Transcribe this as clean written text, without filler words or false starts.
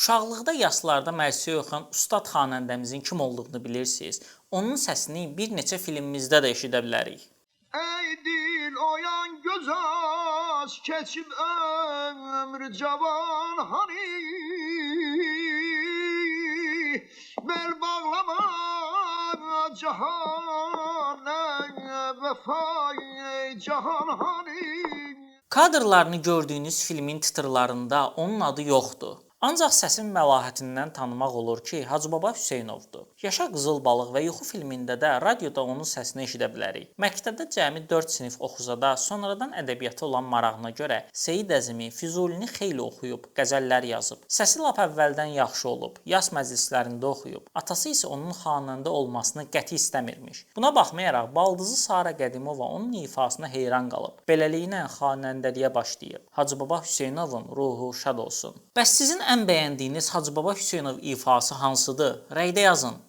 Uşaqlıqda yaslarda mərsiyə oxuyan ustad xanəndəmizin kim olduğunu bilirsiniz. Onun səsini bir neçə filmimizdə də eşidə bilərik. Ey dil oyan göz aç, keçib ömrü cavan hani, bel bağlama cahana, vefay cahan hani. Kadrlarını gördüyünüz filmin titrlarında onun adı yoxdur. Ancaq səsin məlahətindən tanımaq olur ki, Hacıbaba Hüseynovdur. Yaşa Qızıl Balıq və Yuxu filmində də radioda onun səsini eşidə bilərik. Məktəbdə cəmi 4 sinif oxusa da, sonradan ədəbiyyata olan marağına görə Seyid Əzimi, Füzulini xeyli oxuyub, qəzəllər yazıb. Səsi lap əvvəldən yaxşı olub, yas məclislərində oxuyub. Atası isə onun xanəndə olmasını qəti istəmirmiş. Buna baxmayaraq, baldızı Sara Qədimova onun ifasına heyran qalıb. Beləliklə xanəndəliyə başlayıb. Hacıbaba Hüseynovun ruhu şad olsun. Bəs sizin ən bəyəndiyiniz Hacıbaba Hüseynov ifası hansıdır? Rəydə yazın.